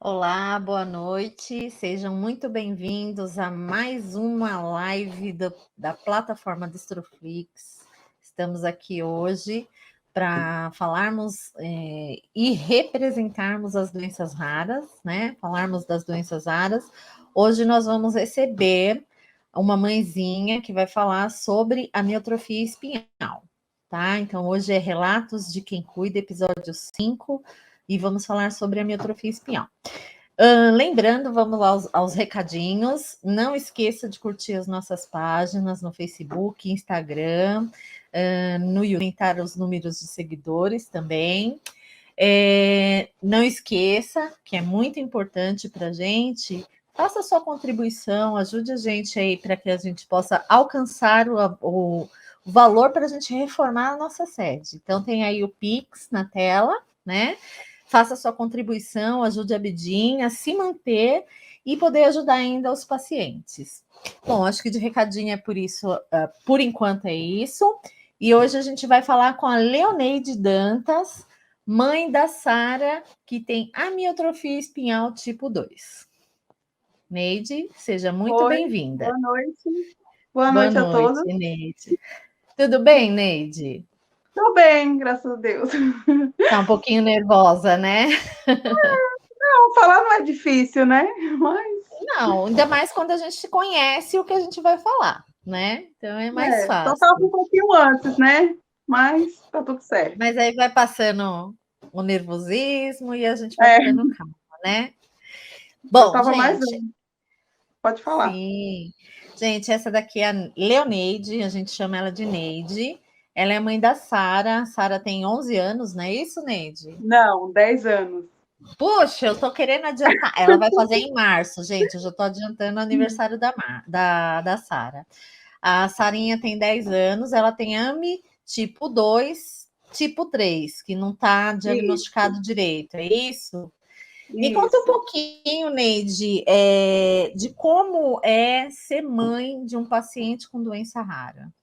Olá, boa noite, sejam muito bem-vindos a mais uma live da plataforma Destroflix. Estamos aqui hoje para falarmos e representarmos as doenças raras, né? Falarmos das doenças raras. Hoje nós vamos receber uma mãezinha que vai falar sobre amiotrofia espinhal, tá? Então hoje é Relatos de Quem Cuida, episódio 5, e vamos falar sobre amiotrofia espinhal. Lembrando, vamos lá aos recadinhos. Não esqueça de curtir as nossas páginas no Facebook, Instagram, no YouTube, aumentar os números de seguidores também. Não esqueça, que é muito importante para a gente, faça a sua contribuição, ajude a gente aí para que a gente possa alcançar o valor para a gente reformar a nossa sede. Então, tem aí o Pix na tela, né? Faça sua contribuição, ajude a Bedinha a se manter e poder ajudar ainda os pacientes. Bom, acho que de recadinho é por isso, por enquanto é isso. E hoje a gente vai falar com a Leoneide Dantas, mãe da Sara, que tem amiotrofia espinhal tipo 2. Neide, seja muito Oi, bem-vinda. boa noite. Boa Boa noite a noite, todos. Neide. Tudo bem, Neide? Estou bem, graças a Deus. Tá um pouquinho nervosa, né? Não, falar não é difícil, né? Mas, Não, ainda mais quando a gente conhece o que a gente vai falar, né? Então é mais só estava fácil. um pouquinho antes, né? Mas tá tudo certo. Mas aí vai passando o nervosismo e a gente vai É, ficando calma, né? eu Bom, estava mais gente, antes. Pode falar. sim. Gente, essa daqui é a Leoneide, a gente chama ela de Neide. Ela é mãe da Sara. A Sara tem 11 anos, não é isso, Neide? Não, 10 anos. Puxa, eu tô querendo adiantar. Ela vai fazer em março, gente. Eu já tô adiantando o aniversário da Sara. A Sarinha tem 10 anos, ela tem AMI tipo 2, tipo 3, que não está Isso, diagnosticado direito, é isso? Me conta um isso. pouquinho, Neide, de como é ser mãe de um paciente com doença rara.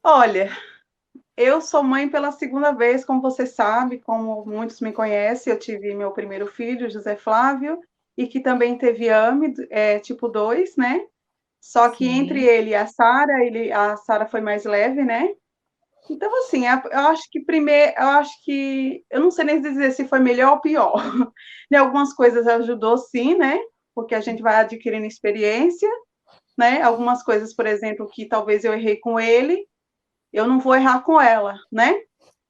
Olha, eu sou mãe pela segunda vez, como você sabe, como muitos me conhecem, eu tive meu primeiro filho, José Flávio, e que também teve AME, tipo 2, né? Só que entre Sim, ele e a Sara foi mais leve, né? Então, assim, eu acho que primeiro, eu não sei nem dizer se foi melhor ou pior. Em algumas coisas ajudou sim, né? Porque a gente vai adquirindo experiência, né? Algumas coisas, por exemplo, que talvez eu errei com ele, eu não vou errar com ela, né?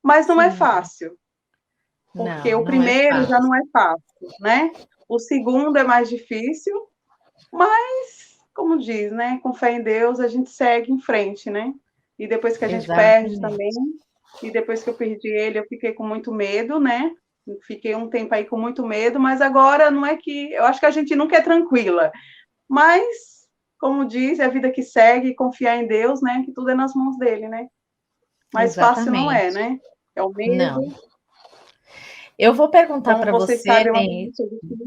Mas não é sim. fácil, porque Não, o não é primeiro já fácil. não é fácil, né? O segundo é mais difícil, mas, como diz, né? Com fé em Deus, a gente segue em frente, né? E depois que a gente perde também, Exatamente. e depois que eu perdi ele, eu fiquei com muito medo, né? Fiquei um tempo aí com muito medo, mas agora não é que. Eu acho que a gente nunca é tranquila. Mas, como diz, é a vida que segue, confiar em Deus, né? Que tudo é nas mãos dele, né? Mas fácil não é, Exatamente. né? É o Não. medo. Eu vou perguntar Como para vocês você, sabem, é uma Neide. delícia de tudo.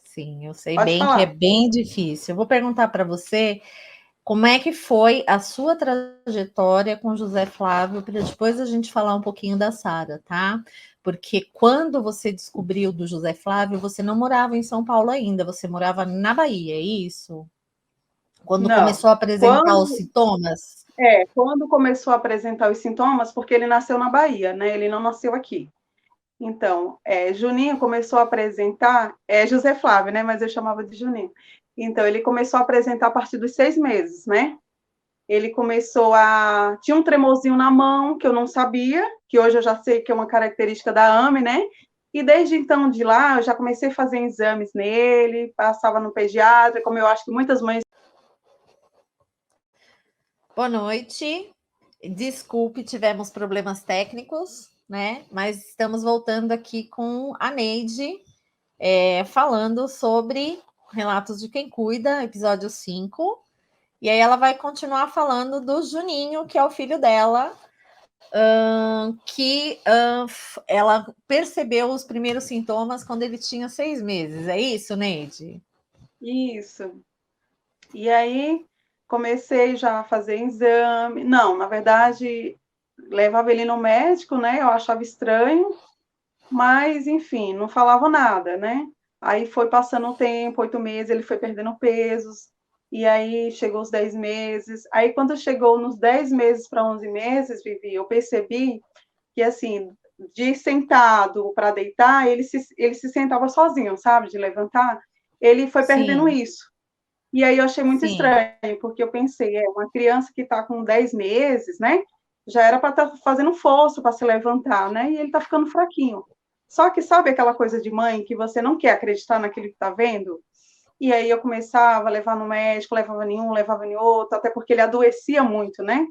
Sim, eu sei Pode bem que é falar. bem difícil. Eu vou perguntar para você como é que foi a sua trajetória com José Flávio, para depois a gente falar um pouquinho da Sara, tá? Porque quando você descobriu do José Flávio, você não morava em São Paulo ainda, você morava na Bahia, é isso? Quando Não. começou a apresentar os Quando, sintomas? quando começou a apresentar os sintomas, porque ele nasceu na Bahia, né? Ele não nasceu aqui. Então, Juninho começou a apresentar, José Flávio, né? Mas eu chamava de Juninho. Então, ele começou a apresentar a partir dos 6 meses, né? Ele começou a. Tinha um tremorzinho na mão, que eu não sabia, que hoje eu já sei que é uma característica da AME, né? E desde então de lá, eu já comecei a fazer exames nele, passava no pediatra, como eu acho que muitas mães. Boa noite. Desculpe, tivemos problemas técnicos, né? Mas estamos voltando aqui com a Neide, falando sobre Relatos de Quem Cuida, episódio 5. E aí ela vai continuar falando do Juninho, que é o filho dela, que ela percebeu os primeiros sintomas quando ele tinha 6 meses. É isso, Neide? Isso. E aí comecei já a fazer exame. Não, na verdade, levava ele no médico, né? Eu achava estranho. mas, enfim, não falava nada, né? Aí foi passando o tempo, 8 meses, ele foi perdendo pesos, e aí chegou os 10 meses. Aí, quando chegou nos 10 meses para 11 meses, Vivi, eu percebi que, assim, de sentado para deitar, ele se sentava sozinho, sabe? De levantar, ele foi perdendo Sim, isso. E aí eu achei muito sim, estranho, porque eu pensei, uma criança que está com 10 meses, né? Já era para estar fazendo força para se levantar, né? E ele está ficando fraquinho. Só que sabe aquela coisa de mãe que você não quer acreditar naquilo que está vendo? E aí eu começava a levar no médico, levava em um, levava em outro, até porque ele adoecia muito, né?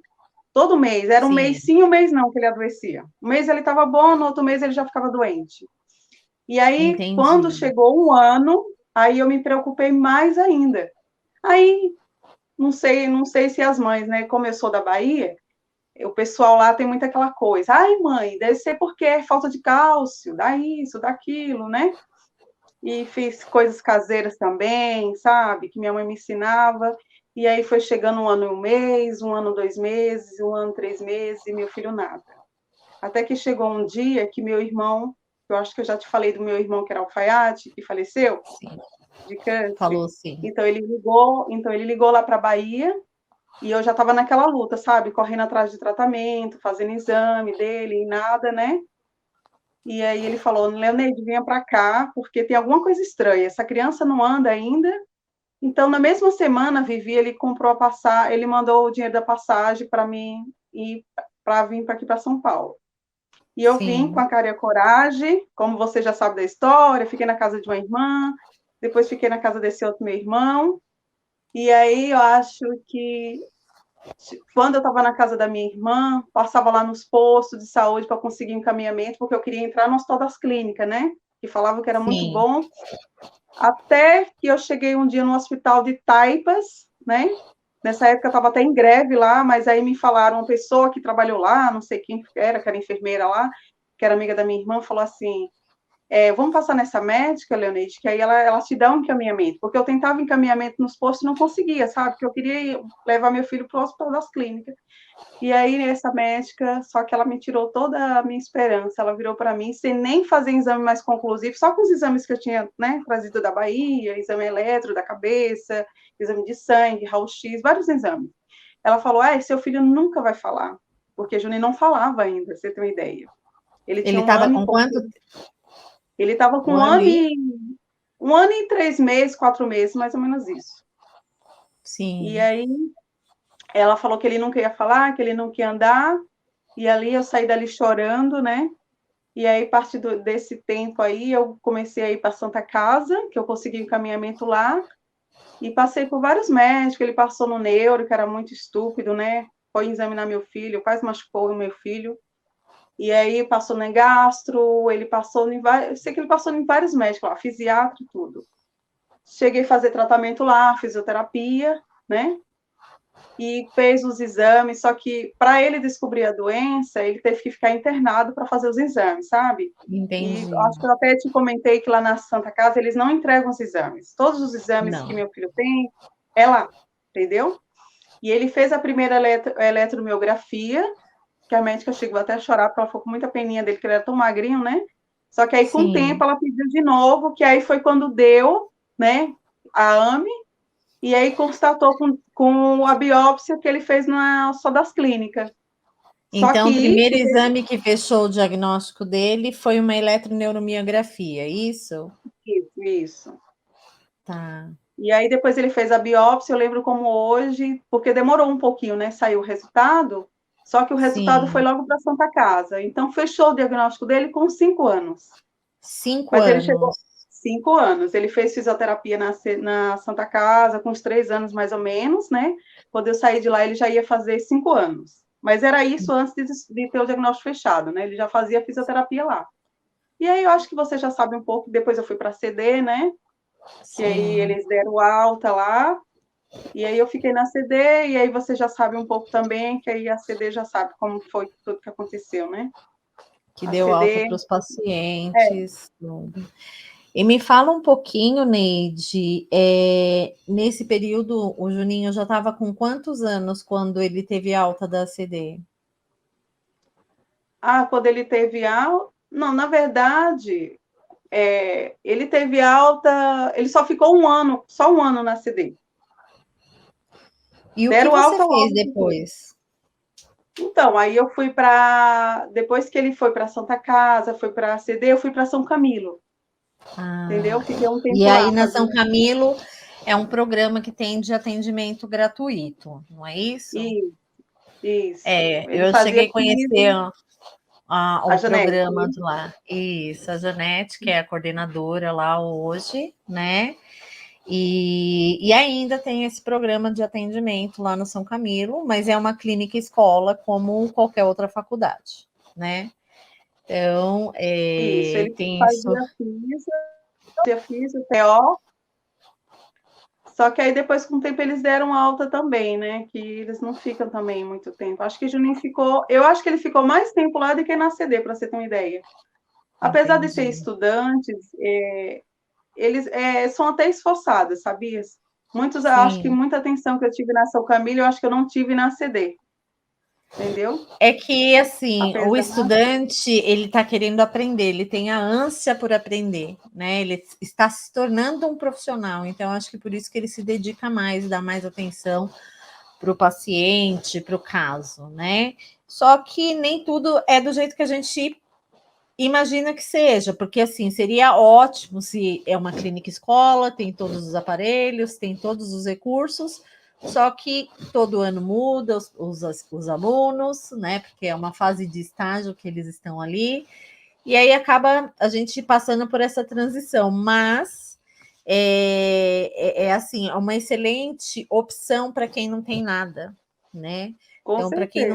Todo mês, era um mês sim, sim, um mês não que ele adoecia. Um mês ele estava bom, no outro mês ele já ficava doente. E aí, quando entendi. chegou um ano, aí eu me preocupei mais ainda. Aí não sei se as mães, né? Como eu sou da Bahia, o pessoal lá tem muito aquela coisa. Ai, mãe, deve ser porque é falta de cálcio, dá isso, dá aquilo, né? E fiz coisas caseiras também, sabe? Que minha mãe me ensinava. E aí foi chegando um ano e um mês, um ano 2 meses, um ano 3 meses, e meu filho nada. Até que chegou um dia que meu irmão, eu acho que eu já te falei do meu irmão que era alfaiate, que faleceu Sim, de câncer. falou sim. Então ele ligou lá para a Bahia. E eu já estava naquela luta, sabe? Correndo atrás de tratamento, fazendo exame dele e nada, né? E aí ele falou: Leoneide, vinha para cá, porque tem alguma coisa estranha. Essa criança não anda ainda. Então, na mesma semana, Vivi, ele comprou a passagem, ele mandou o dinheiro da passagem para mim e para vir para aqui para São Paulo. E eu vim com Sim. a cara e a coragem, como você já sabe da história, fiquei na casa de uma irmã, depois fiquei na casa desse outro meu irmão. E aí eu acho que quando eu estava na casa da minha irmã, passava lá nos postos de saúde para conseguir encaminhamento, porque eu queria entrar no Hospital das Clínicas, né? Que falava que era muito Sim, bom. Até que eu cheguei um dia no hospital de Taipas, né? Nessa época eu estava até em greve lá, mas aí me falaram, uma pessoa que trabalhou lá, não sei quem era, que era enfermeira lá, que era amiga da minha irmã, falou assim: vamos passar nessa médica, Leonide, que aí ela te dá um encaminhamento, porque eu tentava encaminhamento nos postos e não conseguia, sabe? Porque eu queria levar meu filho para o Hospital das Clínicas. E aí, essa médica, só que ela me tirou toda a minha esperança. Ela virou para mim, sem nem fazer exame mais conclusivo, só com os exames que eu tinha, né, trazido da Bahia, exame eletro da cabeça, exame de sangue, raio-x, vários exames. Ela falou: seu filho nunca vai falar, porque Juninho não falava ainda, pra você ter uma ideia. Ele ele tinha um estava ano e com pouco. quanto? Ele estava com Um ano e? 1 ano e 3 meses, 4 meses, mais ou menos isso. E Sim, aí, ela falou que ele nunca ia falar, que ele nunca ia andar. E ali eu saí dali chorando, né? E aí, a partir desse tempo aí, eu comecei a ir para Santa Casa, que eu consegui encaminhamento lá, e passei por vários médicos. Ele passou no neuro, que era muito estúpido, né? Foi examinar meu filho, quase machucou o meu filho. E aí passou no gastro, ele passou em vários, eu sei que ele passou em vários médicos lá, fisiatra e tudo. Cheguei a fazer tratamento lá, fisioterapia, né? E fez os exames, só que para ele descobrir a doença, ele teve que ficar internado para fazer os exames, sabe? E entendi. acho que eu até te comentei que lá na Santa Casa eles não entregam os exames. Todos os exames que Não. meu filho tem é lá, entendeu? E ele fez a primeira eletromiografia, que a médica chegou até a chorar, porque ela ficou com muita peninha dele, que ele era tão magrinho, né? Só que aí, com o tempo, Sim. ela pediu de novo, que aí foi quando deu, né, a AME, e aí constatou com a biópsia que ele fez só das clínicas. Só que Então, o primeiro isso, exame que fechou o diagnóstico dele foi uma eletroneuromiografia, isso? isso. Tá. E aí depois ele fez a biópsia, eu lembro como hoje, porque demorou um pouquinho, né? Saiu o resultado, só que o resultado foi Sim. logo para a Santa Casa. Então fechou o diagnóstico dele com 5 anos. 5 Mas ele chegou anos. 5 anos. Ele fez fisioterapia na Santa Casa, com uns 3 anos mais ou menos, né? Quando eu saí de lá, ele já ia fazer 5 anos. Mas era isso antes de ter o diagnóstico fechado, né? Ele já fazia fisioterapia lá. E aí eu acho que você já sabe um pouco, depois eu fui para a CD, né? Que aí Sim. eles deram alta lá, e aí eu fiquei na CD, e aí você já sabe um pouco também, que aí a CD já sabe como foi tudo que aconteceu, né? Que A deu alta CD, para os pacientes. Tudo. E me fala um pouquinho, Neide, nesse período o Juninho já estava com quantos anos quando ele teve alta da CD? quando ele teve alta, Não, na verdade, ele teve alta, ele só ficou só um ano na CD. E o que Deram você alta fez logo. depois? Então, aí eu fui depois que ele foi para Santa Casa, foi para a CD, eu fui para São Camilo, entendeu? Ah, Fiquei um e tempo aí lá na São fazendo Camilo é um programa que tem de atendimento gratuito, não é isso? isso. Isso. É, Ele eu fazia cheguei a 15, conhecer a o Janete, programa né? de lá. Isso, a Janete, que é a coordenadora lá hoje, né? E ainda tem esse programa de atendimento lá no São Camilo, mas é uma clínica escola como qualquer outra faculdade, né? Então, Isso, ele tem isso. fazia TO, só que aí depois, com o tempo, eles deram alta também, né? Que eles não ficam também muito tempo. Acho que Juninho ficou, eu acho que ele ficou mais tempo lá do que na CD, para você ter uma ideia. Apesar de ter Entendi. estudantes, eles são até esforçados, sabia? Muitos, acho que Sim. muita atenção que eu tive na São Camilo, eu acho que eu não tive na CD, entendeu? É que, assim, o Apesar. estudante, ele está querendo aprender, ele tem a ânsia por aprender, né? Ele está se tornando um profissional, então acho que por isso que ele se dedica mais, dá mais atenção para o paciente, para o caso, né? Só que nem tudo é do jeito que a gente imagina que seja, porque assim seria ótimo se é uma clínica escola, tem todos os aparelhos, tem todos os recursos, só que todo ano muda os alunos, né? Porque é uma fase de estágio que eles estão ali, e aí acaba a gente passando por essa transição, mas assim, é uma excelente opção para quem não tem nada, né? Com Então, certeza.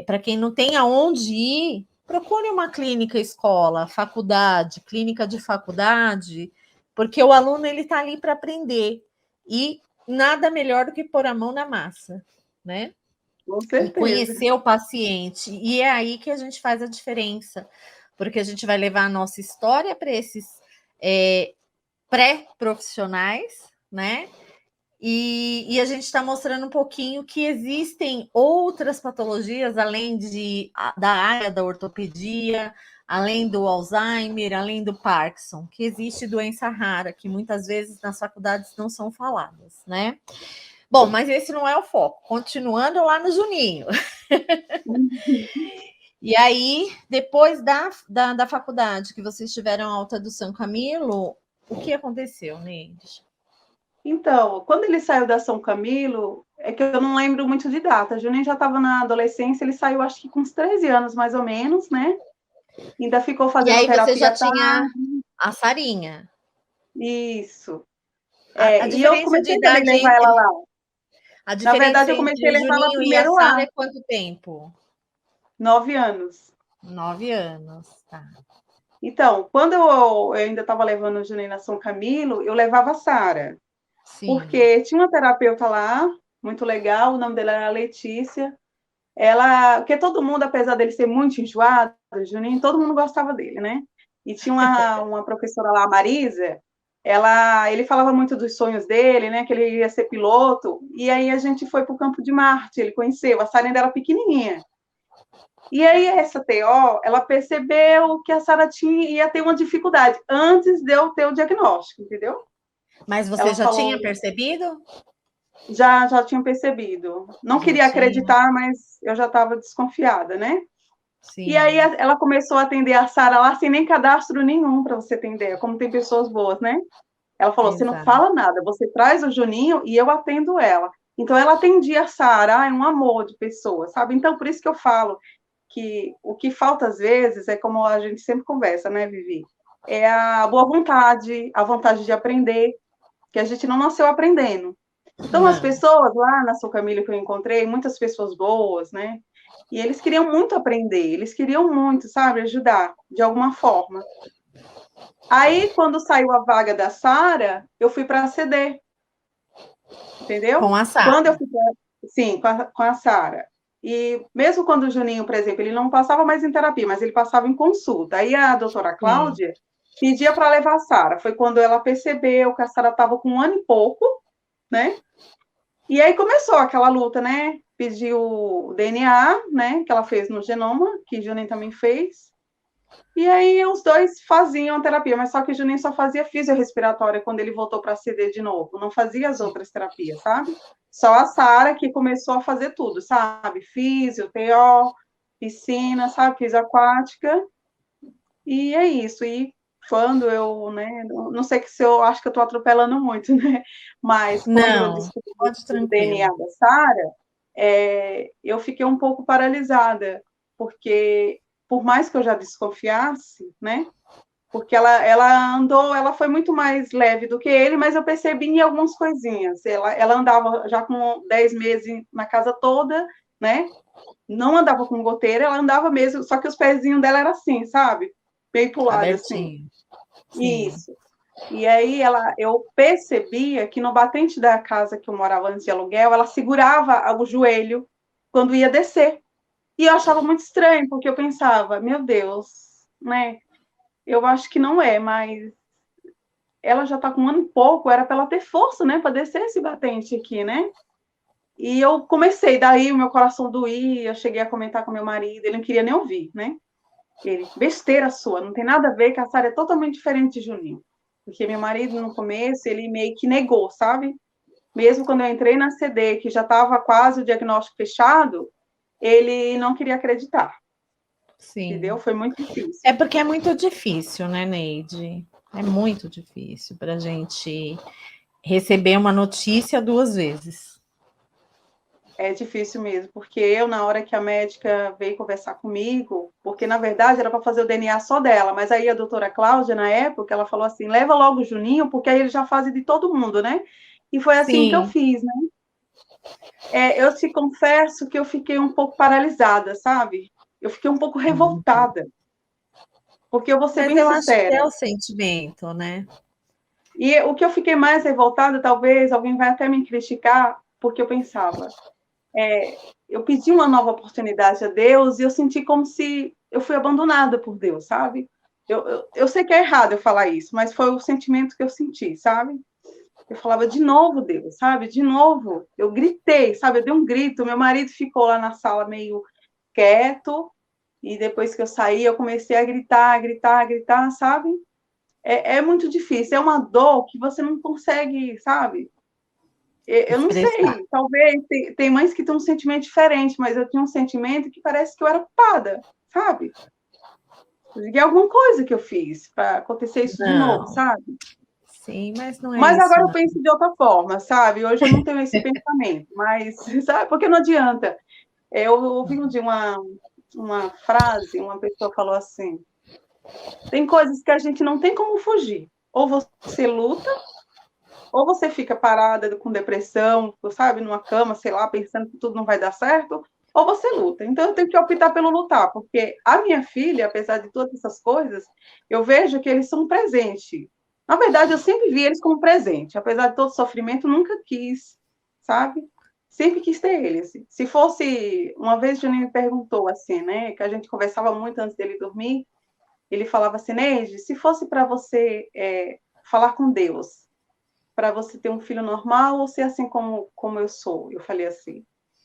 para quem não tem aonde ir, procure uma clínica escola, faculdade, clínica de faculdade, porque o aluno ele está ali para aprender e nada melhor do que pôr a mão na massa, né? Com E certeza. conhecer o paciente. E é aí que a gente faz a diferença, porque a gente vai levar a nossa história para esses pré-profissionais, né? E a gente está mostrando um pouquinho que existem outras patologias da área da ortopedia, além do Alzheimer, além do Parkinson, que existe doença rara, que muitas vezes nas faculdades não são faladas, né? Bom, mas esse não é o foco. Continuando lá no Juninho. E aí, depois da faculdade, que vocês tiveram alta do São Camilo, o que aconteceu, Neide? Então, quando ele saiu da São Camilo, é que eu não lembro muito de data. A Juninho já estava na adolescência, ele saiu acho que com uns 13 anos, mais ou menos, né? Ainda ficou E fazendo aí você já terapia à tinha tarde. a Sarinha. Isso. A E eu diferença de comecei também a idade levar ela entre lá. a Na diferença verdade, eu entre comecei a o levar ela Juninho e a primeiro lá, Sara é quanto tempo? 9 anos. 9 anos, tá. Então, quando eu ainda estava levando o Juninho na São Camilo, eu levava a Sara, Sim. porque tinha uma terapeuta lá, muito legal, o nome dela era Letícia. Ela, porque todo mundo, apesar dele ser muito enjoado, Juninho, todo mundo gostava dele, né? E tinha uma professora lá, a Marisa, ele falava muito dos sonhos dele, né? Que ele ia ser piloto. E aí a gente foi para o Campo de Marte, ele conheceu, a Sara ainda era pequenininha. E aí essa TO, ela percebeu que a Sara ia ter uma dificuldade antes de eu ter o diagnóstico, entendeu? Mas você Ela já tinha falou, percebido? já tinha percebido. Não Já queria tinha, acreditar, mas eu já estava desconfiada, né? E aí sim. ela começou a atender a Sara lá sem nem cadastro nenhum, para você ter ideia, como tem pessoas boas, né? Ela falou: você não Exato. fala nada, você traz o Juninho e eu atendo ela. Então ela atendia a Sara, é um amor de pessoa, sabe? Então por isso que eu falo que o que falta às vezes é como a gente sempre conversa, né, Vivi? É a boa vontade, a vontade de aprender, que a gente não nasceu aprendendo. Então as Não. pessoas lá na sua Camila que eu encontrei, muitas pessoas boas, né? E eles queriam muito aprender, eles queriam muito, sabe, ajudar de alguma forma. Aí, quando saiu a vaga da Sara, eu fui para a CD, entendeu? Com a Quando eu Sara. fui sim, com a Sara. E mesmo quando o Juninho, por exemplo, ele não passava mais em terapia, mas ele passava em consulta. Aí a doutora Sim. Cláudia pedia para levar a Sara. Foi quando ela percebeu que a Sara estava com 1 ano e pouco, né? E aí começou aquela luta, né? Pediu o DNA, né? Que ela fez no genoma, que o Juninho também fez. E aí os dois faziam a terapia, mas só que o Juninho só fazia fisiorrespiratória quando ele voltou para CD de novo, não fazia as outras terapias, sabe? Só a Sara que começou a fazer tudo, sabe? Físio, TO, piscina, sabe? Fisio aquática, e é isso. E quando eu, né, não sei que se eu acho que eu estou atropelando muito, né? Mas quando eu Não, descobri pode o DNA tranquilo. da Sara, eu fiquei um pouco paralisada, porque por mais que eu já desconfiasse, né? Porque ela andou, ela foi muito mais leve do que ele, mas eu percebi em algumas coisinhas. Ela andava já com 10 meses na casa toda, né? Não andava com goteira, ela andava mesmo, só que os pezinhos dela eram assim, sabe? Meio pro lado, assim. Abertinho. Sim. Isso. E aí eu percebia que no batente da casa que eu morava antes de aluguel, ela segurava o joelho quando ia descer. E eu achava muito estranho, porque eu pensava, meu Deus, né? Eu acho que não é, mas ela já está com um ano e pouco, era para ela ter força, né, para descer esse batente aqui, né? E eu comecei, daí o meu coração doía, eu cheguei a comentar com meu marido, ele não queria nem ouvir, né? Ele, besteira sua, não tem nada a ver, que a Sara é totalmente diferente de Juninho. Porque meu marido, no começo, ele meio que negou, sabe? Mesmo quando eu entrei na CD, que já estava quase o diagnóstico fechado, ele não queria acreditar, entendeu? Sim. Foi muito difícil. É porque é muito difícil, né, Neide? É muito difícil para a gente receber uma notícia duas vezes. É difícil mesmo, porque eu, na hora que a médica veio conversar comigo, porque na verdade era para fazer o DNA só dela, mas aí a doutora Cláudia, na época, ela falou assim: leva logo o Juninho, porque aí ele já faz de todo mundo, né? E foi assim que eu Sim. fiz, né? Eu te confesso que eu fiquei um pouco paralisada, sabe? Eu fiquei um pouco revoltada, porque eu vou ser Mas bem eu acho que sincera. é o sentimento, né? E o que eu fiquei mais revoltada, talvez alguém vai até me criticar, porque eu pensava, eu pedi uma nova oportunidade a Deus e eu senti como se eu fui abandonada por Deus, sabe? Eu sei que é errado eu falar isso, mas foi o sentimento que eu senti, sabe? Eu falava, de novo, Deus, sabe? De novo. Eu gritei, sabe? Eu dei um grito. Meu marido ficou lá na sala meio quieto, e depois que eu saí, eu comecei a gritar, gritar, gritar, sabe? É muito difícil, é uma dor que você não consegue, sabe? Eu não Expressar. sei, talvez tem mães que têm um sentimento diferente, mas eu tinha um sentimento que parece que eu era culpada, sabe? De alguma coisa que eu fiz para acontecer isso de novo, Não, sabe? sim, mas não é Mas isso, agora eu não. penso de outra forma, sabe? Hoje eu não tenho esse pensamento, mas sabe? Porque não adianta. Eu ouvi um dia uma frase, uma pessoa falou assim: tem coisas que a gente não tem como fugir. Ou você luta, ou você fica parada com depressão, sabe, numa cama, sei lá, pensando que tudo não vai dar certo, ou você luta. Então eu tenho que optar pelo lutar, porque a minha filha, apesar de todas essas coisas, eu vejo que eles são um presente. Na verdade, eu sempre vi eles como presente, apesar de todo o sofrimento, nunca quis, sabe? Sempre quis ter eles. Se fosse, uma vez o Juninho me perguntou assim, né, que a gente conversava muito antes dele dormir, ele falava assim, Neide, se fosse para você falar com Deus, para você ter um filho normal ou ser assim como eu sou? Eu falei assim.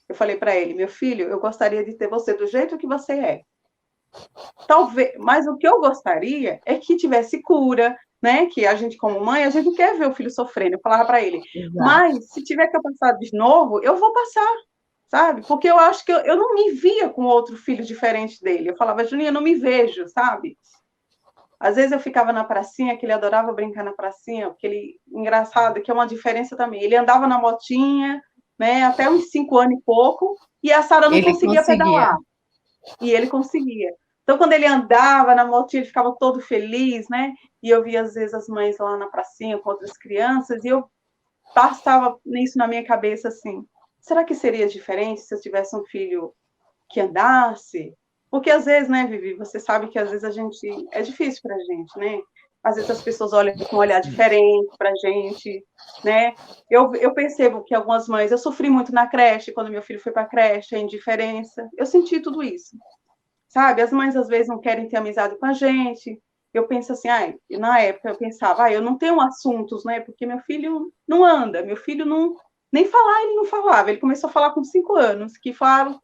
Eu falei para ele, meu filho, eu gostaria de ter você do jeito que você é. Talvez, mas o que eu gostaria é que tivesse cura, né? Que a gente, como mãe, a gente não quer ver o filho sofrendo. Eu falava para ele, Exato. mas se tiver que eu passar de novo, eu vou passar, sabe? Porque eu acho que eu não me via com outro filho diferente dele. Eu falava, Juninho, eu não me vejo, sabe? Às vezes eu ficava na pracinha, que ele adorava brincar na pracinha, porque ele, engraçado, que é uma diferença também. Ele andava na motinha, né, até uns 5 anos e pouco, e a Sara não Ele conseguia conseguia. pedalar, e ele conseguia. Então, quando ele andava na motinha, ele ficava todo feliz, né? E eu via, às vezes, as mães lá na pracinha com outras crianças, e eu passava nisso na minha cabeça assim: será que seria diferente se eu tivesse um filho que andasse? Porque às vezes, né, Vivi, você sabe que às vezes a gente é difícil para a gente, né? Às vezes as pessoas olham com um olhar diferente para a gente, né? Eu percebo que algumas mães, eu sofri muito na creche, quando meu filho foi para a creche, a indiferença, eu senti tudo isso, sabe? As mães às vezes não querem ter amizade com a gente. Eu penso assim, na época eu pensava, eu não tenho assuntos, né? Porque meu filho não anda, meu filho não, nem falar ele não falava. Ele começou a falar com 5 anos, que falaram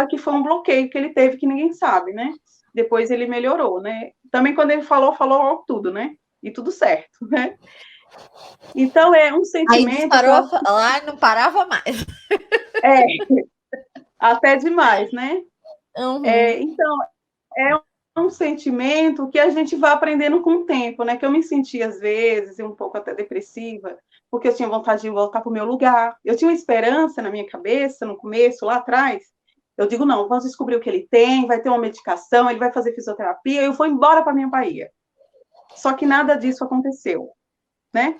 que foi um bloqueio que ele teve que ninguém sabe, né? depois ele melhorou, né? Também quando ele falou tudo, né? E tudo certo, né? Então é um Aí sentimento que eu disparou acho que lá e não parava mais. é até demais, né? Uhum. Então é um sentimento que a gente vai aprendendo com o tempo, né? Que eu me senti às vezes um pouco até depressiva, porque eu tinha vontade de voltar para o meu lugar. Eu tinha uma esperança na minha cabeça no começo, lá atrás. Eu digo, não, vamos descobrir o que ele tem, vai ter uma medicação, ele vai fazer fisioterapia, eu vou embora para minha Bahia. Só que nada disso aconteceu, né?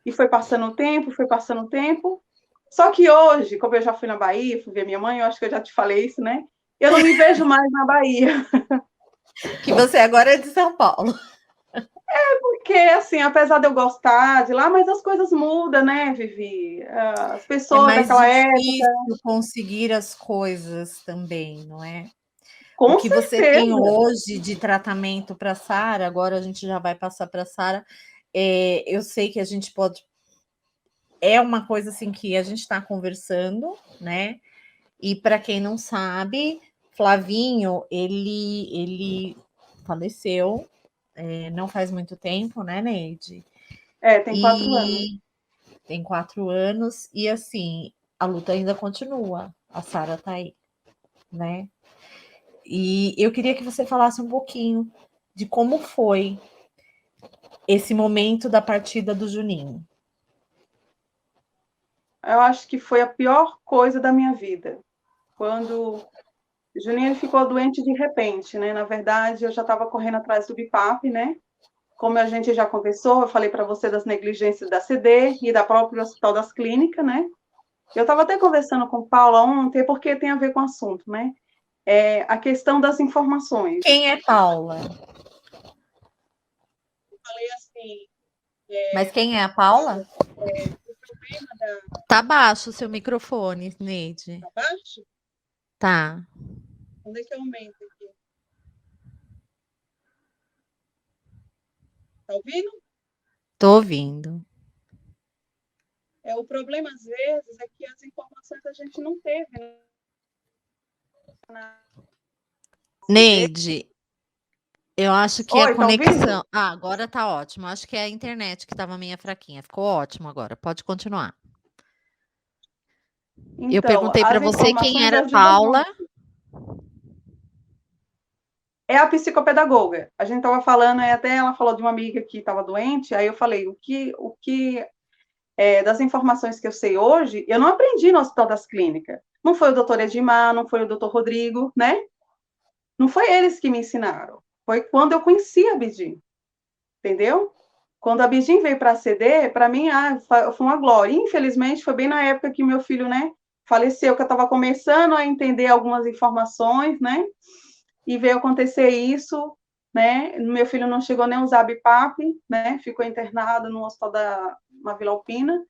E foi passando o tempo, foi passando o tempo. Só que hoje, como eu já fui na Bahia, fui ver minha mãe, eu acho que eu já te falei isso, né? Eu não me vejo mais na Bahia. Que você agora é de São Paulo. Porque, assim, apesar de eu gostar de lá, mas as coisas mudam, né, Vivi? As É pessoas mais daquela época, difícil conseguir as coisas também, não é? O com que você tem certeza. hoje de tratamento para Sara, agora a gente já vai passar para Sara. Eu sei que a gente pode. É uma coisa assim que a gente está conversando, né? E para quem não sabe, Flavinho, ele faleceu não faz muito tempo, né, Neide? Tem 4 anos. E tem 4 anos, e assim, a luta ainda continua. A Sara tá aí, né? E eu queria que você falasse um pouquinho de como foi esse momento da partida do Juninho. Eu acho que foi a pior coisa da minha vida. Quando o Juninho ele ficou doente de repente, né? Na verdade, eu já estava correndo atrás do BIPAP, né? Como a gente já conversou, eu falei para você das negligências da CD e da própria Hospital das Clínicas, né? Eu estava até conversando com Paula ontem, porque tem a ver com o assunto, né? A questão das informações. Quem é Paula? Eu falei assim, Mas quem é a Paula? o problema da. Tá baixo o seu microfone, Neide. Tá baixo? Tá, Onde é que aumenta aqui? Tá ouvindo? tô ouvindo. O problema, às vezes, é que as informações a gente não teve na CD. Neide, eu acho que a Oi, tá ouvindo? conexão. Ah, agora tá ótimo. Acho que é a internet que estava meio fraquinha. Ficou ótimo agora. Pode continuar. Eu Então, perguntei para as você quem informações era ajudam Paula. muito. É a psicopedagoga. A gente estava falando, até ela falou de uma amiga que estava doente, aí eu falei, das informações que eu sei hoje, eu não aprendi no Hospital das Clínicas. Não foi o doutor Edmar, não foi o doutor Rodrigo, né? Não foi eles que me ensinaram. Foi quando eu conheci a Bidim, entendeu? Quando a Bidim veio para a CD, para mim, foi uma glória. Infelizmente, foi bem na época que meu filho, né, faleceu, que eu estava começando a entender algumas informações, né? E veio acontecer isso, né? Meu filho não chegou nem a usar BIPAP, né? Ficou internado no hospital da Vila Alpina.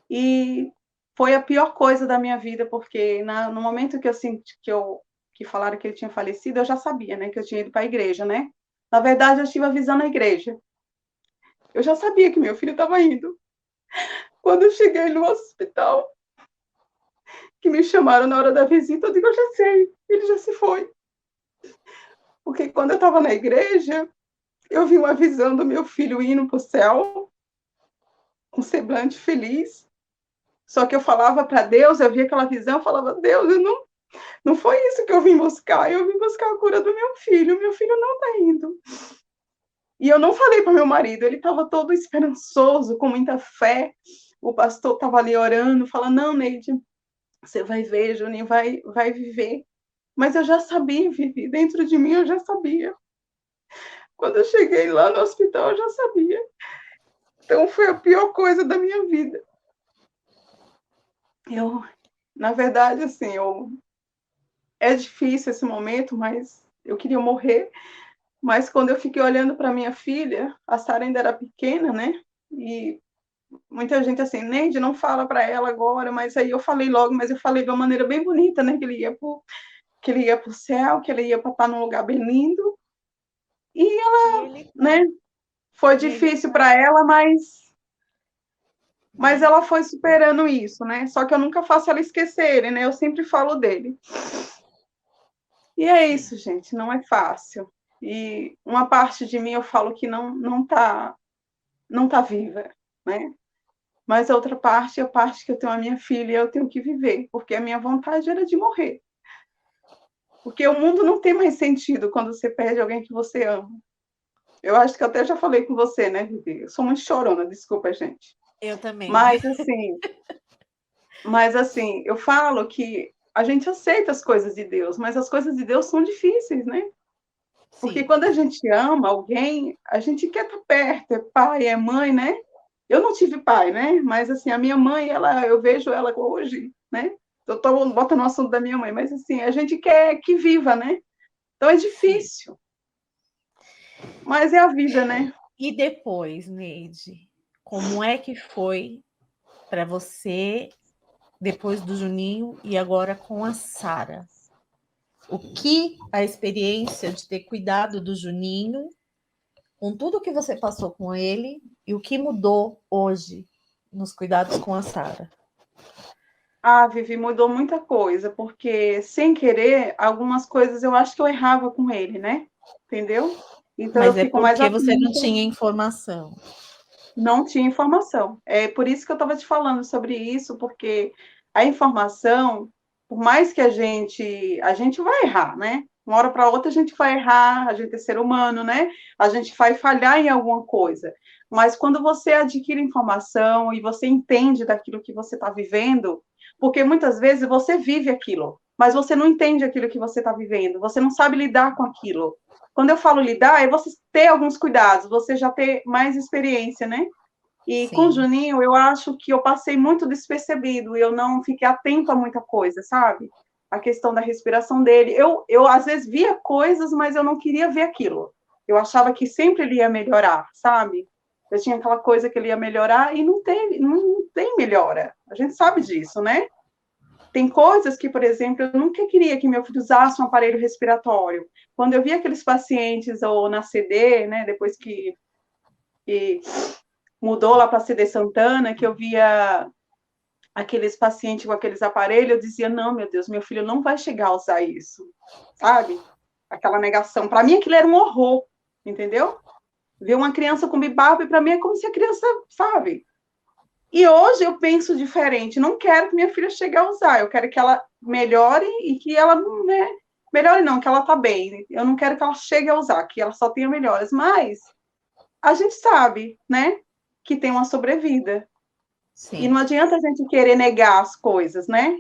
E foi a pior coisa da minha vida, porque no momento que eu senti que falaram que ele tinha falecido, eu já sabia, né, que eu tinha ido para a igreja, né? Na verdade, eu estive avisando a igreja. Eu já sabia que meu filho estava indo. Quando eu cheguei no hospital, que me chamaram na hora da visita, eu digo, eu já sei, ele já se foi. Porque quando eu estava na igreja, eu vi uma visão do meu filho indo para o céu, com um semblante feliz. Só que eu falava para Deus, eu via aquela visão, eu falava, Deus, não foi isso que eu vim buscar. Eu vim buscar a cura do meu filho. Meu filho não está indo. E eu não falei para meu marido. Ele estava todo esperançoso, com muita fé. O pastor estava ali orando, falando: não, Neide, você vai ver, Juninho vai viver. Mas eu já sabia, Vivi. Dentro de mim eu já sabia. Quando eu cheguei lá no hospital, eu já sabia. Então foi a pior coisa da minha vida. Na verdade, assim, é difícil esse momento, mas eu queria morrer. Mas quando eu fiquei olhando para minha filha, a Sara ainda era pequena, né? E muita gente assim, Neide, não fala para ela agora, mas aí eu falei logo, mas eu falei de uma maneira bem bonita, né? Que ele ia para o céu, que ele ia para estar num lugar bem lindo. E E ela, ele né? tá. Foi E ele difícil tá, para ela, mas né? ela foi superando isso, né? Só que eu nunca faço ela esquecer, né? Eu sempre falo dele. E é Sim. isso, gente, não é fácil. E uma parte de mim eu falo que não tá viva, né? Mas a outra parte é a parte que eu tenho a minha filha e eu tenho que viver, porque a minha vontade era de morrer. Porque o mundo não tem mais sentido quando você perde alguém que você ama. Eu acho que eu até já falei com você, né, Vivi? Eu sou muito chorona, desculpa, gente. Eu também. Mas assim, eu falo que a gente aceita as coisas de Deus, mas as coisas de Deus são difíceis, né? Porque Sim, quando a gente ama alguém, a gente quer estar perto, é pai, é mãe, né? Eu não tive pai, né? Mas assim, a minha mãe, eu vejo ela hoje, né? Eu tô botando o assunto da minha mãe, mas assim, a gente quer que viva, né? Então é sim. difícil, mas é a vida, né? E depois, Neide, como é que foi para você depois do Juninho e agora com a Sara? O que a experiência de ter cuidado do Juninho, com tudo que você passou com ele, e o que mudou hoje nos cuidados com a Sara? Ah, Vivi, mudou muita coisa, porque sem querer, algumas coisas eu acho que eu errava com ele, né? Entendeu? Então eu Mas é fico mais porque você não atenta. tinha informação. Não tinha informação. É por isso que eu estava te falando sobre isso, porque a informação, por mais que a gente vai errar, né? Uma hora para outra a gente vai errar, a gente é ser humano, né? A gente vai falhar em alguma coisa. Mas quando você adquire informação e você entende daquilo que você está vivendo, porque muitas vezes você vive aquilo, mas você não entende aquilo que você está vivendo, você não sabe lidar com aquilo. Quando eu falo lidar, é você ter alguns cuidados, você já ter mais experiência, né? E com o Sim, Juninho, eu acho que eu passei muito despercebido, e eu não fiquei atento a muita coisa, sabe? A questão da respiração dele. Eu às vezes via coisas, mas eu não queria ver aquilo. Eu achava que sempre ele ia melhorar, sabe? Eu tinha aquela coisa que ele ia melhorar e não tem melhora. A gente sabe disso, né? Tem coisas que, por exemplo, eu nunca queria que meu filho usasse um aparelho respiratório. Quando eu via aqueles pacientes ou na CD, né, depois que mudou lá para a CD Santana, que eu via aqueles pacientes com aqueles aparelhos, eu dizia, não, meu Deus, meu filho não vai chegar a usar isso, sabe? Aquela negação. Para mim, aquilo era um horror, entendeu? Ver uma criança com bibarba, para mim, é como se a criança, sabe? E hoje eu penso diferente. Não quero que minha filha chegue a usar. Eu quero que ela melhore e que ela, né, melhore não, que ela tá bem. Eu não quero que ela chegue a usar, que ela só tenha melhoras. Mas a gente sabe, né, que tem uma sobrevida. E sim. não adianta a gente querer negar as coisas, né?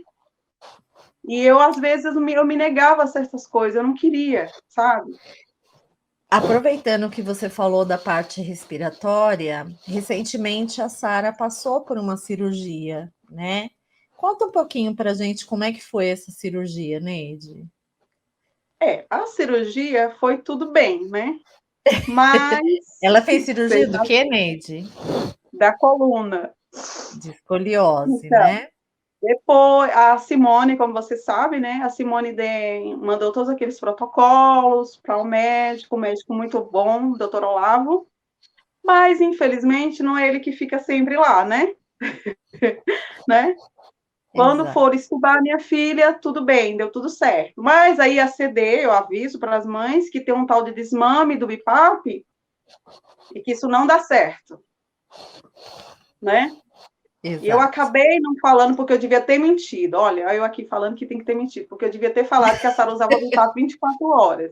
E eu, às vezes, eu me negava a certas coisas, eu não queria, sabe? Aproveitando que você falou da parte respiratória, recentemente a Sara passou por uma cirurgia, né? Conta um pouquinho para a gente como é que foi essa cirurgia, Neide. A cirurgia foi tudo bem, né? Mas, Ela fez cirurgia sei do lá, que, Neide? da coluna. De escoliose, Então, né? depois, a Simone, como você sabe, né? A Simone mandou todos aqueles protocolos para o médico muito bom, o doutor Olavo, mas, infelizmente, não é ele que fica sempre lá, né? né? Quando Exato. for estudar minha filha, tudo bem, deu tudo certo. Mas aí a CD, eu aviso para as mães que tem um tal de desmame do BIPAP e que isso não dá certo, né? E eu Exato. acabei não falando porque eu devia ter mentido. Olha, eu aqui falando que tem que ter mentido, porque eu devia ter falado que a Sara usava o BIPAP 24 horas.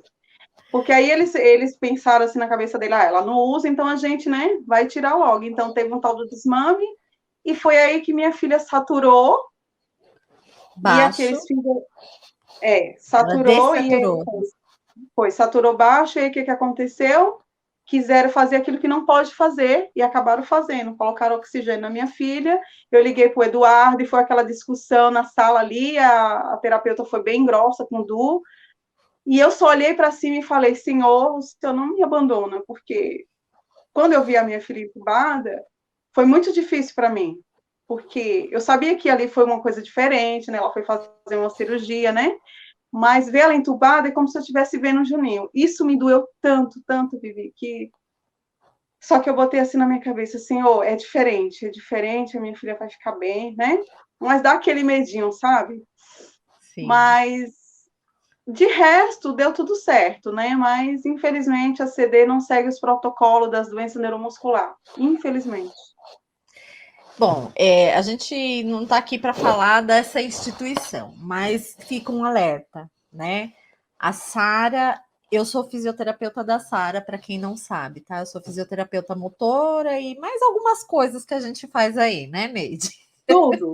Porque aí eles pensaram assim na cabeça dele, ela não usa, então a gente, né, vai tirar logo. Então teve um tal do desmame e foi aí que minha filha saturou e Baixo, aqueles filhos, ela saturou e aí dessaturou. saturou baixo, e aí o que aconteceu? Quiseram fazer aquilo que não pode fazer e acabaram fazendo, colocaram oxigênio na minha filha, eu liguei para o Eduardo e foi aquela discussão na sala ali, a terapeuta foi bem grossa com o Du, e eu só olhei para cima e falei, Senhor, o Senhor não me abandona, porque quando eu vi a minha filha entubada, foi muito difícil para mim, porque eu sabia que ali foi uma coisa diferente, né? Ela foi fazer uma cirurgia, né? Mas ver ela entubada é como se eu estivesse vendo o Juninho. Isso me doeu tanto, tanto, Vivi, que só que eu botei assim na minha cabeça, assim, é diferente, a minha filha vai ficar bem, né? Mas dá aquele medinho, sabe? Sim. Mas De resto, deu tudo certo, né? Mas, infelizmente, a CD não segue os protocolos das doenças neuromusculares. Infelizmente. Bom, a gente não está aqui para falar dessa instituição, mas fica um alerta, né? A Sara, eu sou fisioterapeuta da Sara, para quem não sabe, tá? Eu sou fisioterapeuta motora e mais algumas coisas que a gente faz aí, né, Neide? Tudo.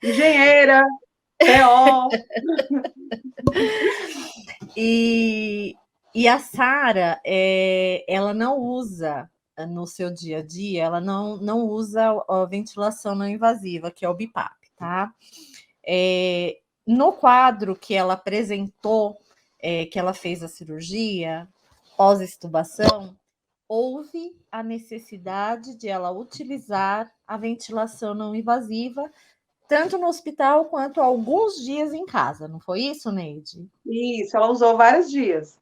Engenheira, PO. E a Sara, ela não usa no seu dia a dia, ela não usa a ventilação não invasiva, que é o BIPAP, tá? No quadro que ela apresentou, que ela fez a cirurgia, pós-extubação, houve a necessidade de ela utilizar a ventilação não invasiva, tanto no hospital quanto alguns dias em casa, não foi isso, Neide? Isso, ela usou vários dias.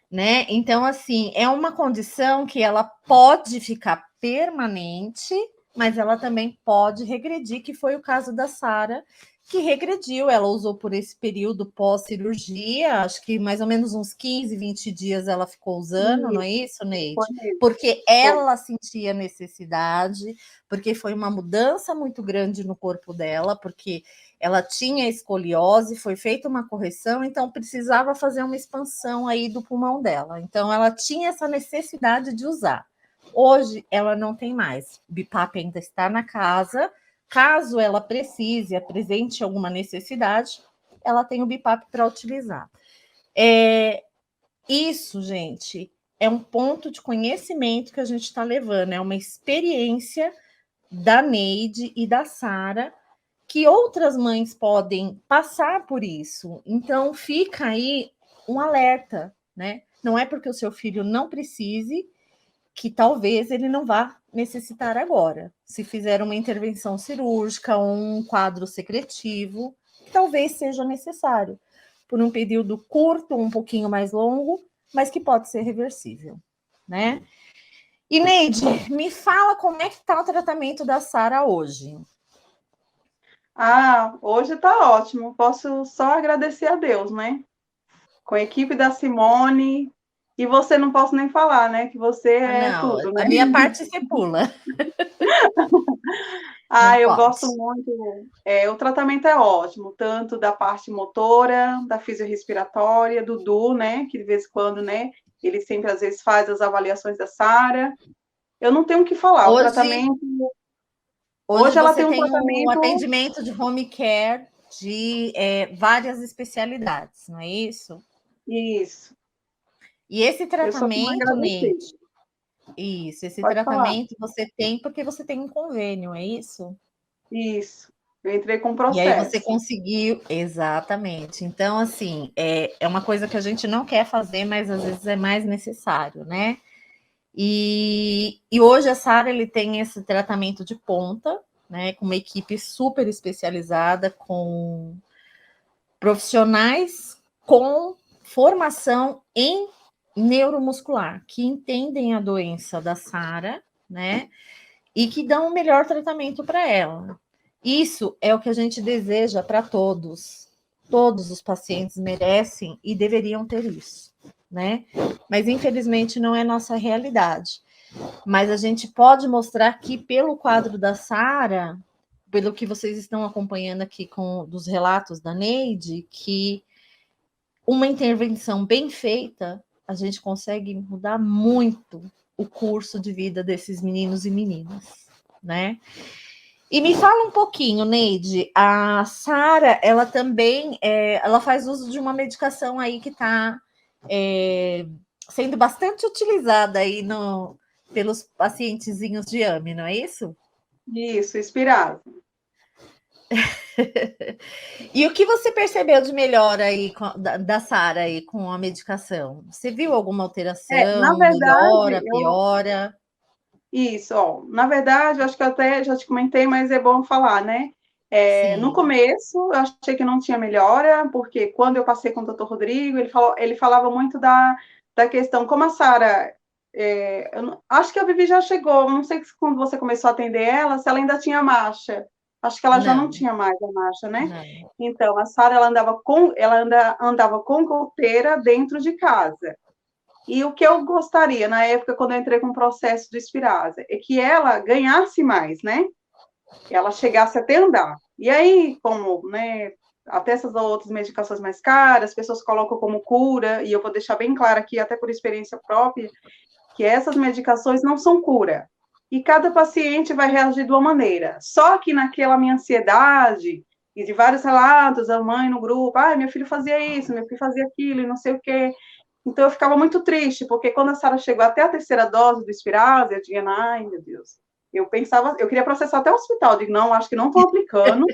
Né? Então, assim, é uma condição que ela pode ficar permanente, mas ela também pode regredir, que foi o caso da Sara, que regrediu. Ela usou por esse período pós-cirurgia, acho que mais ou menos uns 15, 20 dias ela ficou usando, não é isso, Foi Neide? mesmo. Porque Foi. ela sentia necessidade, porque foi uma mudança muito grande no corpo dela, porque ela tinha escoliose, foi feita uma correção, então precisava fazer uma expansão aí do pulmão dela. Então ela tinha essa necessidade de usar. Hoje ela não tem mais. O BIPAP ainda está na casa. Caso ela precise, apresente alguma necessidade, ela tem o BIPAP para utilizar. Isso, gente, é um ponto de conhecimento que a gente está levando, é uma experiência da Neide e da Sara que outras mães podem passar por isso. Então, fica aí um alerta, né? Não é porque o seu filho não precise que talvez ele não vá necessitar agora. Se fizer uma intervenção cirúrgica ou um quadro secretivo, talvez seja necessário por um período curto, um pouquinho mais longo, mas que pode ser reversível, né? E Neide, me fala como é que está o tratamento da Sara hoje. Ah, hoje está ótimo. Posso só agradecer a Deus, né? Com a equipe da Simone. E você não posso nem falar, né? Que você é Não, tudo, a né? minha parte você pula. Não Ah, eu pode. gosto muito. O tratamento é ótimo, tanto da parte motora, da fisiorrespiratória, do Du, né? Que de vez em quando, né? Ele sempre às vezes faz as avaliações da Sara. Eu não tenho o que falar. O Hoje, tratamento. hoje Hoje ela você tem um tem um tratamento. atendimento de home care de várias especialidades, não é isso? Isso. E esse Eu só tenho a tratamento, agradecer. Neide, isso, esse Pode falar. tratamento você tem porque você tem um convênio, é isso? Isso. Eu entrei com E aí você processo. conseguiu, exatamente. Então, assim, é uma coisa que a gente não quer fazer, mas às vezes é mais necessário, né? E hoje a Sara ele tem esse tratamento de ponta, né, com uma equipe super especializada, com profissionais com formação em neuromuscular, que entendem a doença da Sara, né, e que dão o melhor tratamento para ela. Isso é o que a gente deseja para todos. Todos os pacientes merecem e deveriam ter isso, né? Mas infelizmente não é nossa realidade. Mas a gente pode mostrar que, pelo quadro da Sara, pelo que vocês estão acompanhando aqui com dos relatos da Neide, que uma intervenção bem feita, a gente consegue mudar muito o curso de vida desses meninos e meninas, né? E me fala um pouquinho, Neide, a Sara, ela também, ela faz uso de uma medicação aí que está sendo bastante utilizada aí pelos pacientezinhos de AME, não é isso? Isso, inspirado. E o que você percebeu de melhor aí da Sara aí com a medicação? Você viu alguma Na alteração? verdade, Melhora, piora? isso, ó, na verdade, eu acho que eu até já te comentei, mas é bom falar, né? No Sim. começo, eu achei que não tinha melhora, porque quando eu passei com o doutor Rodrigo, ele falava muito da questão, como a Sara, acho que a Vivi já chegou, não sei se quando você começou a atender ela, se ela ainda tinha marcha. Acho que ela já não Não, tinha mais a marcha, né? não. Então, a Sara, andava com goteira dentro de casa. E o que eu gostaria, na época, quando eu entrei com o processo do Spinraza, é que ela ganhasse mais, né? Ela chegasse até andar. E aí, como, né, até essas outras medicações mais caras, as pessoas colocam como cura, e eu vou deixar bem claro aqui, até por experiência própria, que essas medicações não são cura. E cada paciente vai reagir de uma maneira. Só que naquela minha ansiedade, e de vários relatos, a mãe no grupo, meu filho fazia isso, meu filho fazia aquilo, e não sei o quê. Então eu ficava muito triste, porque quando a Sara chegou até a terceira dose do Spinraza, eu tinha, ai meu Deus, eu pensava, eu queria processar até o hospital, eu digo, não, acho que não estão aplicando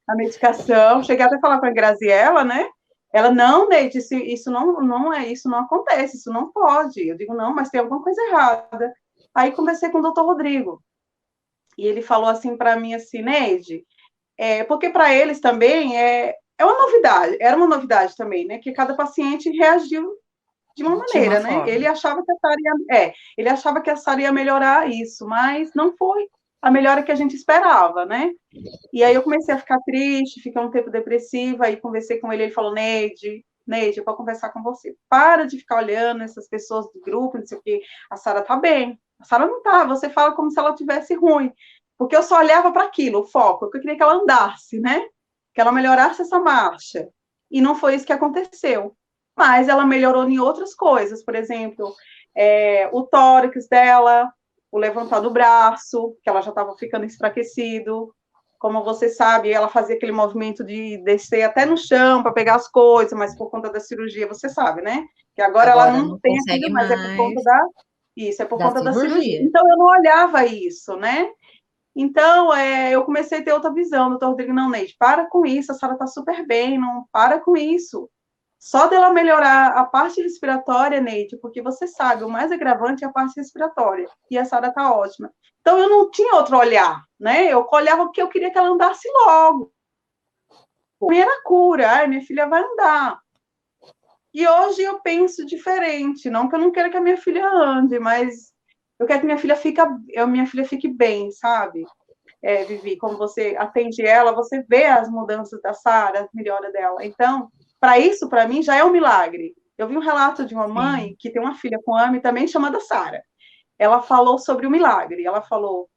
a medicação. Cheguei até a falar com a Graziella, né? Ela, não, Neide, isso não é, isso não acontece, isso não pode. Eu digo, não, mas tem alguma coisa errada. Aí conversei com o doutor Rodrigo, e ele falou assim para mim, assim, Neide, porque para eles também é uma novidade, era uma novidade também, né? Que cada paciente reagiu de uma De uma maneira, né? forma. Ele achava que a Sara ia melhorar isso, mas não foi a melhora que a gente esperava, né? E aí eu comecei a ficar triste, fiquei um tempo depressiva, aí conversei com ele, ele falou, Neide, eu vou conversar com você. Para de ficar olhando essas pessoas do grupo, não sei o quê. A Sara tá bem. A Sara não tá, você fala como se ela tivesse ruim. Porque eu só olhava para aquilo, o foco, eu queria que ela andasse, né? Que ela melhorasse essa marcha. E não foi isso que aconteceu. Mas ela melhorou em outras coisas, por exemplo, o tórax dela, o levantar do braço, que ela já estava ficando enfraquecido, como você sabe, ela fazia aquele movimento de descer até no chão para pegar as coisas, mas por conta da cirurgia, você sabe, né? Que agora ela Agora não não tem aquilo, consegue mas é por conta mais isso, é por da conta da cirurgia. cirurgia. Então eu não olhava isso, né? Então eu comecei a ter outra visão, doutor Rodrigo, não, Neide, para com isso, a Sara está super bem, não para com isso. Só dela melhorar a parte respiratória, Neide, porque você sabe, o mais agravante é a parte respiratória, e a Sara está ótima. Então, eu não tinha outro olhar, né? Eu olhava porque eu queria que ela andasse logo. Primeira cura, minha filha vai andar. E hoje eu penso diferente, não que eu não queira que a minha filha ande, mas eu quero que minha filha fique bem, sabe? Vivi, como você atende ela, você vê as mudanças da Sara, a melhora dela. Então, para isso, para mim, já é um milagre. Eu vi um relato de uma mãe Sim. que tem uma filha com AME também chamada Sara. Ela falou sobre o milagre. Ela falou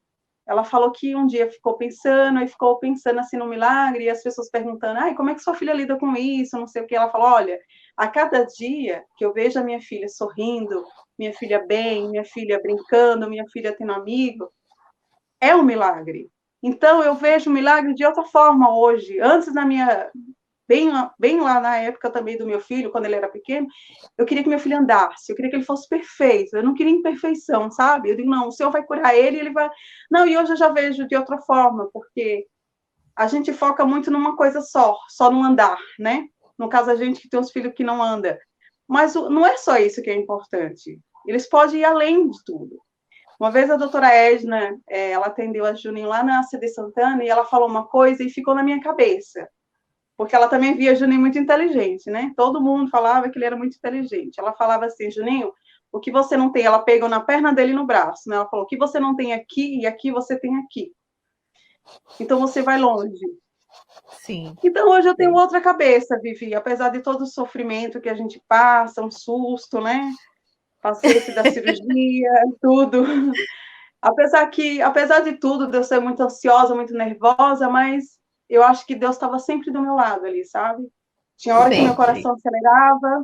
que um dia ficou pensando assim no milagre, e as pessoas perguntando, como é que sua filha lida com isso, não sei o que. Ela falou, olha, a cada dia que eu vejo a minha filha sorrindo, minha filha bem, minha filha brincando, minha filha tendo amigo, é um milagre. Então, eu vejo o milagre de outra forma hoje. Antes, bem lá na época também do meu filho, quando ele era pequeno, eu queria que meu filho andasse, eu queria que ele fosse perfeito, eu não queria imperfeição, sabe? Eu digo, não, o Senhor vai curar ele, ele vai... Não, e hoje eu já vejo de outra forma, porque a gente foca muito numa coisa só no andar, né? No caso, a gente que tem os filhos que não anda. Mas não é só isso que é importante. Eles podem ir além de tudo. Uma vez a doutora Edna, ela atendeu a Juninho lá na CD Santana, e ela falou uma coisa e ficou na minha cabeça, porque ela também via Juninho muito inteligente, né? Todo mundo falava que ele era muito inteligente. Ela falava assim, Juninho, o que você não tem, ela pegou na perna dele e no braço, né? Ela falou, o que você não tem aqui e aqui você tem aqui. Então você vai longe. Sim. Então hoje eu tenho outra cabeça, Vivi, apesar de todo o sofrimento que a gente passa, um susto, né? Passei esse da cirurgia, tudo. Apesar de tudo, de eu ser muito ansiosa, muito nervosa, mas eu acho que Deus estava sempre do meu lado ali, sabe? Tinha hora que meu Sempre. coração acelerava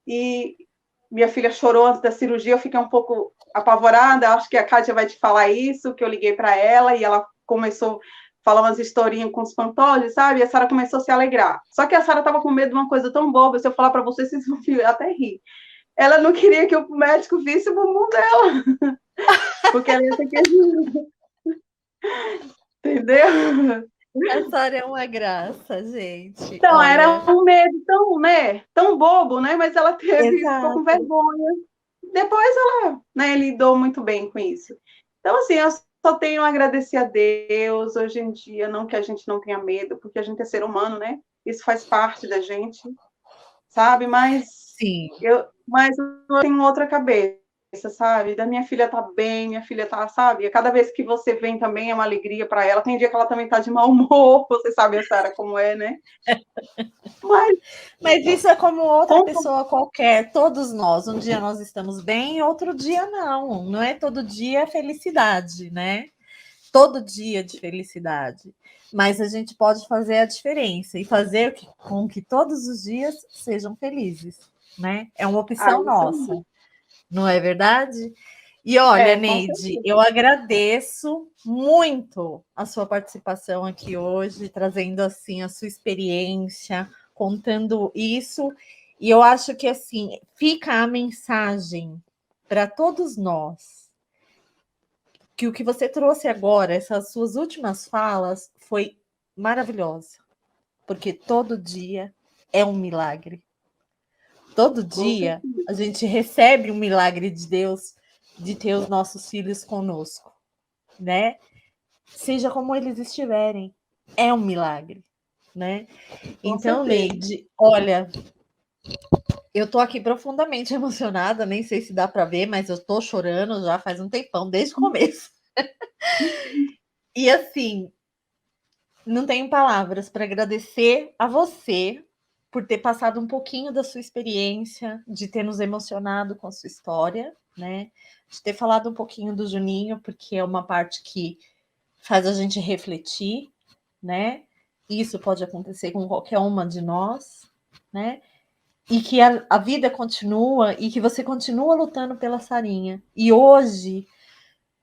e minha filha chorou antes da cirurgia, eu fiquei um pouco apavorada, acho que a Kátia vai te falar isso, que eu liguei para ela e ela começou a falar umas historinhas com os fantoches, sabe? E a Sara começou a se alegrar. Só que a Sara estava com medo de uma coisa tão boba, se eu falar para vocês, vocês vão até rir. Ela não queria que o médico visse o bumbum dela, porque ela ia ter que... Entendeu? A Sara é uma graça, gente. Então, era Olha, um medo tão, né, tão bobo, né? Mas ela ficou com exato. vergonha. Depois ela, né, lidou muito bem com isso. Então, assim, eu só tenho a agradecer a Deus hoje em dia, não que a gente não tenha medo, porque a gente é ser humano, né? Isso faz parte da gente, sabe? Sim. Mas eu tenho outra cabeça. sabe? Da minha filha tá bem, minha filha tá, sabe? Cada vez que você vem também é uma alegria para ela. Tem dia que ela também tá de mau humor, você sabe a Sara como é, né? Mas isso é como outra pessoa qualquer, todos nós. Um dia nós estamos bem, outro dia não. Não é todo dia felicidade, né? Todo dia de felicidade. Mas a gente pode fazer a diferença e fazer com que todos os dias sejam felizes, né? É uma opção nossa, não é verdade? E olha, Neide, eu agradeço muito a sua participação aqui hoje, trazendo assim a sua experiência, contando isso. E eu acho que assim fica a mensagem para todos nós que o que você trouxe agora, essas suas últimas falas, foi maravilhosa, porque todo dia é um milagre. Todo dia a gente recebe um milagre de Deus de ter os nossos filhos conosco, né? Seja como eles estiverem, é um milagre, né? Então, Neide, olha, eu tô aqui profundamente emocionada, nem sei se dá para ver, mas eu tô chorando já faz um tempão, desde o começo. E assim, não tenho palavras para agradecer a você por ter passado um pouquinho da sua experiência, de ter nos emocionado com a sua história, né? De ter falado um pouquinho do Juninho, porque é uma parte que faz a gente refletir, né? Isso pode acontecer com qualquer uma de nós, né? E que a vida continua e que você continua lutando pela Sarinha. E hoje,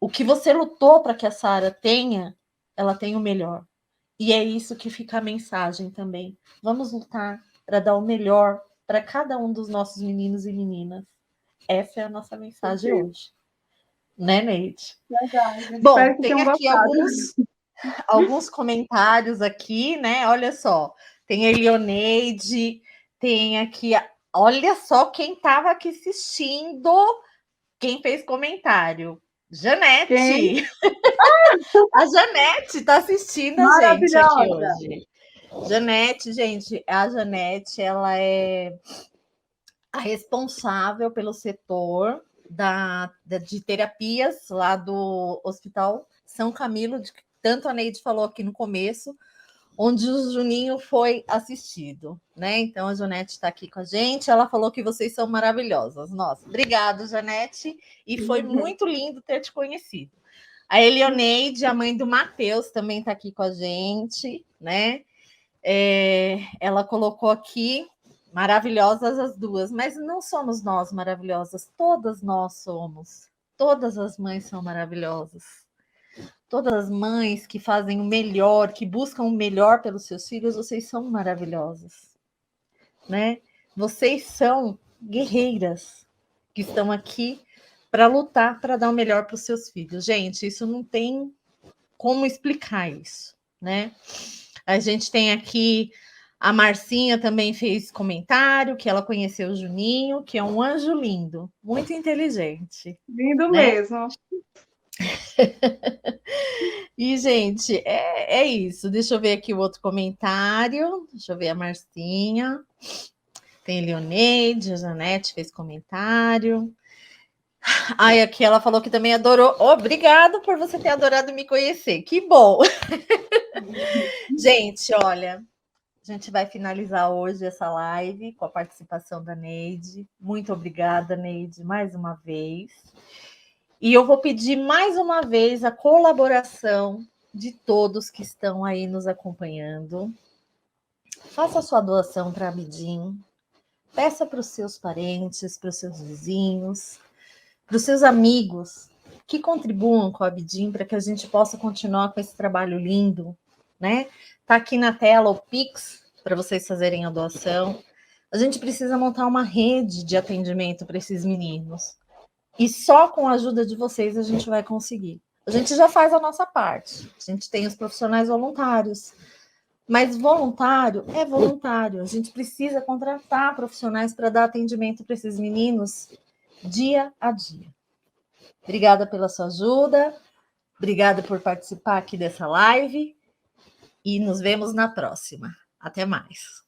o que você lutou para que a Sara tenha, ela tem o melhor. E é isso que fica a mensagem também. Vamos lutar para dar o melhor para cada um dos nossos meninos e meninas. Essa é a nossa mensagem hoje. Né, Neide? Verdade. Bom, tem aqui alguns comentários aqui, né? Olha só. Tem a Elioneide, tem aqui... Olha só quem estava aqui assistindo, quem fez comentário. Janete! A Janete está assistindo a gente aqui hoje. Janete, gente, a Janete, ela é a responsável pelo setor de terapias lá do Hospital São Camilo, que tanto a Neide falou aqui no começo, onde o Juninho foi assistido, né? Então a Janete está aqui com a gente, ela falou que vocês são maravilhosas. Nossa, obrigada, Janete, e foi muito lindo ter te conhecido. A Elioneide, a mãe do Matheus, também está aqui com a gente, né? Ela colocou aqui maravilhosas as duas, mas não somos nós maravilhosas, todas nós somos. Todas as mães são maravilhosas. Todas as mães que fazem o melhor, que buscam o melhor pelos seus filhos, vocês são maravilhosas, né? Vocês são guerreiras que estão aqui para lutar, para dar o melhor para os seus filhos. Gente, isso não tem como explicar isso, né? A gente tem aqui a Marcinha também fez comentário que ela conheceu o Juninho, que é um anjo lindo, muito inteligente. Lindo, né? Mesmo. E, gente, é isso. Deixa eu ver aqui o outro comentário. Deixa eu ver a Marcinha. Tem Leoneide, a Janete fez comentário. Ai, aqui ela falou que também adorou. Obrigado por você ter adorado me conhecer. Que bom. Gente, olha, a gente vai finalizar hoje essa live com a participação da Neide. Muito obrigada, Neide, mais uma vez. E eu vou pedir mais uma vez a colaboração de todos que estão aí nos acompanhando. Faça a sua doação para a Abidim. Peça para os seus parentes, para os seus vizinhos, para os seus amigos que contribuam com a Abidim para que a gente possa continuar com esse trabalho lindo, né? Tá aqui na tela o Pix para vocês fazerem a doação. A gente precisa montar uma rede de atendimento para esses meninos. E só com a ajuda de vocês a gente vai conseguir. A gente já faz a nossa parte. A gente tem os profissionais voluntários. Mas voluntário é voluntário. A gente precisa contratar profissionais para dar atendimento para esses meninos dia a dia. Obrigada pela sua ajuda. Obrigada por participar aqui dessa live. E nos vemos na próxima. Até mais.